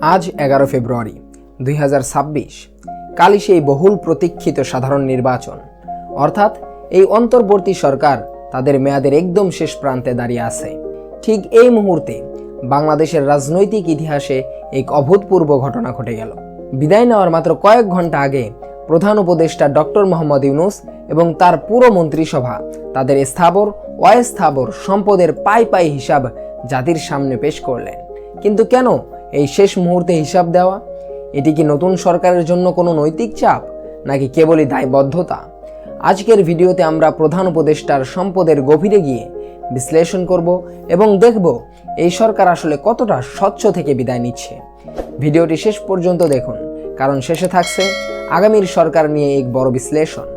আজ 11 ফেব্রুয়ারি 2026, কালই সেই বহুল প্রতীক্ষিত সাধারণ নির্বাচন। অর্থাৎ এই অন্তর্বর্তী সরকার তাদের মেয়াদের একদম শেষ প্রান্তে দাঁড়িয়ে আছে। ঠিক এই মুহূর্তে বাংলাদেশের রাজনৈতিক ইতিহাসে এক অভূতপূর্ব ঘটনা ঘটে গেল। বিদায় নেওয়ার মাত্র কয়েক ঘন্টা আগে প্রধান উপদেষ্টা ডক্টর মোহাম্মদ ইউনূস এবং তার পুরো মন্ত্রিসভা তাদের স্থাবর অস্থাবর সম্পদের পাই হিসাব জাতির সামনে পেশ করলেন। কিন্তু কেন এই শেষ মুহূর্তে হিসাব দেওয়া? এটি কি নতুন সরকারের জন্য কোনো নৈতিক চাপ, নাকি কেবলই দায়বদ্ধতা? আজকের ভিডিওতে আমরা প্রধান উপদেষ্টার সম্পদের গভীরে গিয়ে বিশ্লেষণ করব এবং দেখব এই সরকার আসলে কতটা স্বচ্ছ থেকে বিদায় নিচ্ছে। ভিডিওটি শেষ পর্যন্ত দেখুন, কারণ শেষে থাকছে আগামীর সরকার নিয়ে এক বড় বিশ্লেষণ।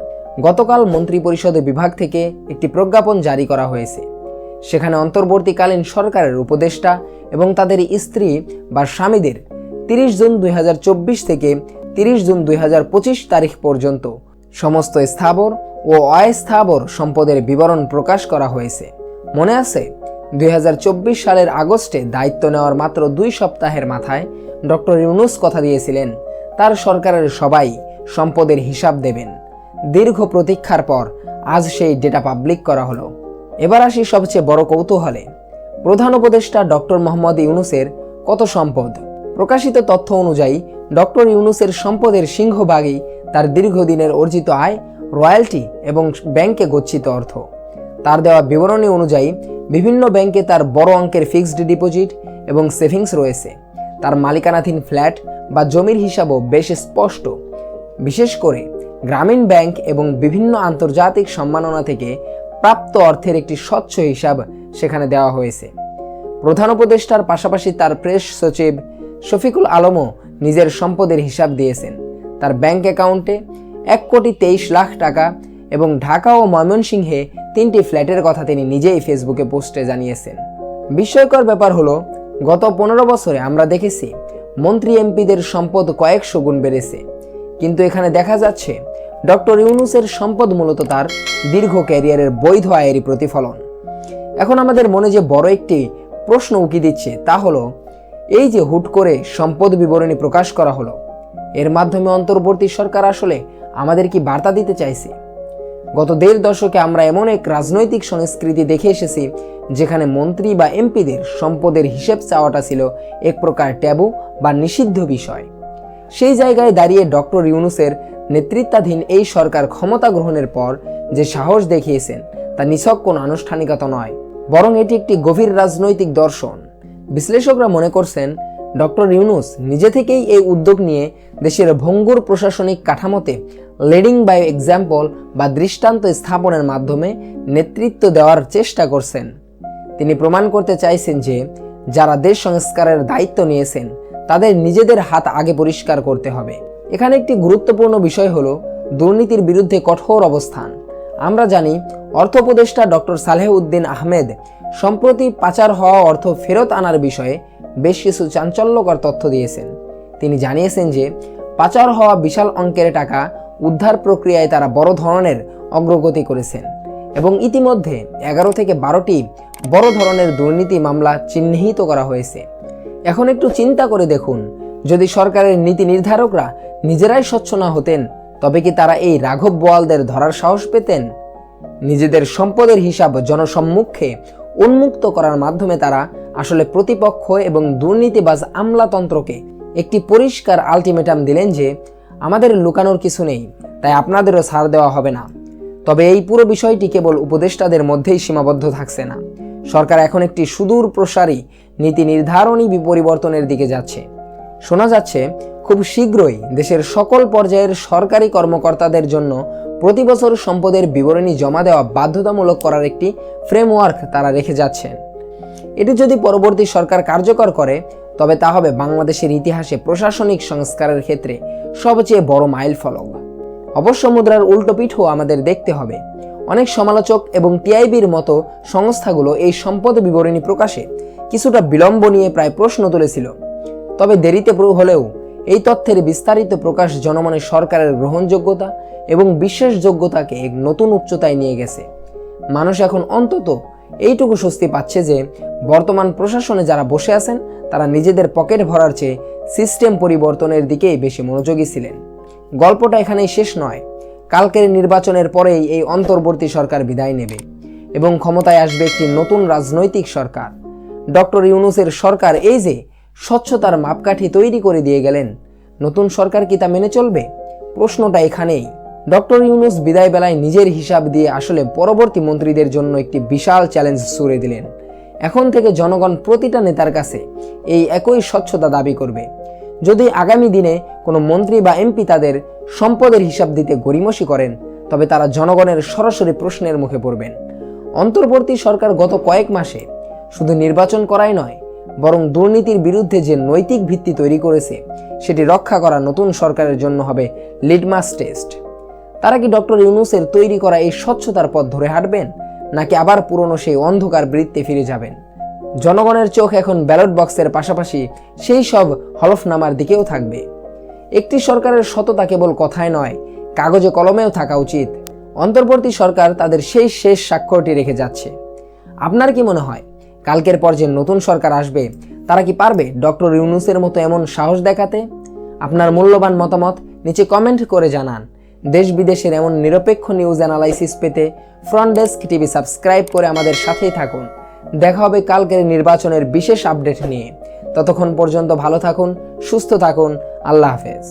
গতকাল মন্ত্রিপরিষদ বিভাগ থেকে একটি প্রজ্ঞাপন জারি করা হয়েছে। সেখানে অন্তর্বর্তীকালীন সরকারের উপদেষ্টা এবং তাদের স্ত্রী বা স্বামীদের 30 জুন 2024 থেকে 30 জুন 2025 তারিখ পর্যন্ত সমস্ত স্থাবর ও অস্থাবর সম্পদের বিবরণ প্রকাশ করা হয়েছে। মনে আছে 2024 সালের আগস্টে দায়িত্ব নেওয়ার মাত্র 2 সপ্তাহের মাথায় ডক্টর ইউনূস কথা দিয়েছিলেন তার সরকারের সবাই সম্পদের হিসাব দেবেন। দীর্ঘ প্রতীক্ষার পর আজ সেই ডেটা পাবলিক করা হলো। এবার আসি সবচেয়ে বড় কৌতূহলে, প্রধান উপদেষ্টা ডক্টর মোহাম্মদ ইউনূসের কত সম্পদ? প্রকাশিত তথ্য অনুযায়ী ডক্টর ইউনূসের সম্পদের সিংহভাগই তার দীর্ঘদিনের অর্জিত আয়, রয়্যালটি এবং ব্যাংকে গচ্ছিত অর্থ। তার দেওয়া বিবরণী অনুযায়ী বিভিন্ন ব্যাংকে তার বড় অঙ্কের ফিক্সড ডিপোজিট এবং সেভিংস রয়েছে। তার মালিকানাধীন ফ্ল্যাট বা জমির হিসাবও বেশ স্পষ্ট। বিশেষ করে গ্রামীণ ব্যাংক এবং বিভিন্ন আন্তর্জাতিক সম্মাননা থেকে প্রাপ্ত অর্থের একটি স্বচ্ছ হিসাব সেখানে দেওয়া হয়েছে। প্রধান উপদেষ্টার পাশাপাশি তার প্রেস সচিব শফিকুল আলমও নিজের সম্পদের হিসাব দিয়েছেন। তার ব্যাংক অ্যাকাউন্টে 1,23,00,000 টাকা এবং ঢাকা ও ময়মনসিংহে 3টি ফ্ল্যাটের কথা তিনি নিজেই ফেসবুকে পোস্টে জানিয়েছেন। বিস্ময়কর ব্যাপার হলো, গত 15 বছরে আমরা দেখেছি মন্ত্রী এমপিদের সম্পদ কয়েকশো গুণ বেড়েছে, কিন্তু এখানে দেখা যাচ্ছে ডক্টর ইউনূসের সম্পদ মূলত তার দীর্ঘ ক্যারিয়ারের বৈধ আয়েরই প্রতিফলন। এখন আমাদের মনে যে বড় একটি প্রশ্ন উকি দিচ্ছে তা হলো, এই যে হুট করে সম্পদ বিবরণী প্রকাশ করা হলো, এর মাধ্যমে অন্তর্বর্তী সরকার আসলে আমাদের কি বার্তা দিতে চাইছে? গত 1.5 দশকে আমরা এমন এক রাজনৈতিক সংস্কৃতি দেখে এসেছি যেখানে মন্ত্রী বা এমপিদের সম্পদের হিসেব চাওয়াটা ছিল এক প্রকার ট্যাবু বা নিষিদ্ধ বিষয়। সেই জায়গায় দাঁড়িয়ে ডক্টর ইউনূসের নেতৃত্বাধীন এই সরকার ক্ষমতা গ্রহণের পর যে সাহস দেখিয়েছেন তা নিছক কোনো আনুষ্ঠানিকতা নয়, বরং এটি একটি গভীর রাজনৈতিক দর্শন। বিশ্লেষকরা মনে করছেন ডক্টর ইউনূস নিজে থেকেই এই উদ্যোগ নিয়ে দেশের ভঙ্গুর প্রশাসনিক কাঠামোতে লিডিং বাই এক্সাম্পল বা দৃষ্টান্ত স্থাপনের মাধ্যমে নেতৃত্ব দেওয়ার চেষ্টা করছেন। তিনি প্রমাণ করতে চাইছেন যে যারা দেশ সংস্কারের দায়িত্ব নিয়েছেন তাদের নিজেদের হাত আগে পরিষ্কার করতে হবে। এখানে একটি গুরুত্বপূর্ণ বিষয় হলো দুর্নীতির বিরুদ্ধে কঠোর অবস্থান। আমরা জানি অর্থ উপদেষ্টা ডক্টর সালেহউদ্দিন আহমেদ সম্প্রতি পাচার হওয়া অর্থ ফেরত আনার বিষয়ে বেশ কিছু চাঞ্চল্যকর তথ্য দিয়েছেন। তিনি জানিয়েছেন যে পাচার হওয়া বিশাল অঙ্কের টাকা উদ্ধার প্রক্রিয়ায় তারা বড় ধরনের অগ্রগতি করেছেন এবং ইতিমধ্যে 11 থেকে 12টি বড় ধরনের দুর্নীতি মামলা চিহ্নিত করা হয়েছে। এখন একটু চিন্তা করে দেখুন, যদি সরকারের নীতি নির্ধারকরা নিজেরাই স্বচ্ছ না হতেন, তবে কি তারা এই রাঘব বোয়ালদের ধরার সাহস পেতেন? নিজেদের সম্পদের হিসাব জনসম্মুখে উন্মুক্ত করার মাধ্যমে তারা আসলে প্রতিপক্ষ এবং দুর্নীতিবাজ আমলাতন্ত্রকে একটি পরিষ্কার আলটিমেটাম দিলেন যে আমাদের লুকানোর কিছু নেই, তাই আপনাদেরও ছাড় দেওয়া হবে না। তবে এই পুরো বিষয়টি কেবল উপদেষ্টাদের মধ্যেই সীমাবদ্ধ থাকছে না। সরকার এখন একটি সুদূর প্রসারী নীতি নির্ধারণী পরিবর্তনের দিকে যাচ্ছে। শোনা যাচ্ছে খুব শীঘ্রই দেশের সকল পর্যায়ের সরকারি কর্মকর্তাদের জন্য প্রতি বছর সম্পদের বিবরণী জমা দেওয়া বাধ্যতামূলক করার একটি ফ্রেমওয়ার্ক তারা রেখে যাচ্ছেন। এটি যদি পরবর্তী সরকার কার্যকর করে, তবে তা হবে বাংলাদেশের ইতিহাসে প্রশাসনিক সংস্কারের ক্ষেত্রে সবচেয়ে বড় মাইল ফলক। অবশ্য মুদ্রার উল্টো পিঠও আমাদের দেখতে হবে। অনেক সমালোচক এবং টিআইবির মতো সংস্থাগুলো এই সম্পদ বিবরণী প্রকাশে কিছুটা বিলম্ব নিয়ে প্রায় প্রশ্ন তুলেছিল। তবে দেরিতে হলেও এই তথ্যের বিস্তারিত প্রকাশ জনমনে সরকারের গ্রহণযোগ্যতা এবং বিশ্বাসযোগ্যতাকে এক নতুন উচ্চতায় নিয়ে গেছে। মানুষ এখন অন্তত এইটুকু স্বস্তি পাচ্ছে যে বর্তমান প্রশাসনে যারা বসে আছেন তারা নিজেদের পকেট ভরার চেয়ে সিস্টেম পরিবর্তনের দিকেই বেশি মনোযোগী ছিলেন। গল্পটা এখানেই শেষ নয়। কালকের নির্বাচনের পরেই এই অন্তর্বর্তী সরকার বিদায় নেবে এবং ক্ষমতায় আসবে একটি নতুন রাজনৈতিক সরকার। ডক্টর ইউনূসের সরকার এই যে স্বচ্ছতার মাপকাঠি তৈরি করে দিয়ে গেলেন, নতুন সরকার কি তা মেনে চলবে? প্রশ্নটা এখানেই। ডক্টর ইউনূস বিদায় বেলায় নিজের হিসাব দিয়ে আসলে পরবর্তী মন্ত্রীদের জন্য একটি বিশাল চ্যালেঞ্জ ছুড়ে দিলেন। এখন থেকে জনগণ প্রতিটা নেতার কাছে এই একই স্বচ্ছতা দাবি করবে। যদি আগামী দিনে কোনো মন্ত্রী বা এমপি তাদের সম্পদের হিসাব দিতে গড়িমসি করেন, তবে তারা জনগণের সরাসরি প্রশ্নের মুখে পড়বেন। অন্তর্বর্তী সরকার গত কয়েক মাসে শুধু নির্বাচন করাই নয়, বরং দুর্নীতির বিরুদ্ধে যে নৈতিক ভিত্তি তৈরি করেছে সেটি রক্ষা করা নতুন সরকারের জন্য হবে লিটমাস টেস্ট। তারা কি ডক্টর ইউনূসের তৈরি করা এই স্বচ্ছতার পথ ধরে হাঁটবেন, নাকি আবার পুরনো সেই অন্ধকার বৃত্তে ফিরে যাবেন? জনগণের চোখ এখন ব্যালট বক্সের পাশাপাশি সেই সব হলফনামার দিকেও থাকবে। একটি সরকারের সততা কেবল কথায় নয়, কাগজে কলমেও থাকা উচিত। অন্তর্বর্তী সরকার তাদের সেই শেষ স্বাক্ষরটি রেখে যাচ্ছে। আপনার কি মনে হয় কালকের পর যে নতুন সরকার আসবে তারা কি পারবে ডক্টর ইউনূসের মতো এমন সাহস দেখাতে? আপনার মূল্যবান মতামত নিচে কমেন্ট করে জানান। দেশ বিদেশের এমন নিরপেক্ষ নিউজ অ্যানালাইসিস পেতে ফ্রন্ট ডেস্ক টিভি সাবস্ক্রাইব করে আমাদের সাথেই থাকুন। দেখা হবে কালকের নির্বাচনের বিশেষ আপডেট নিয়ে। ততক্ষণ পর্যন্ত ভালো থাকুন, সুস্থ থাকুন। আল্লাহ হাফেজ।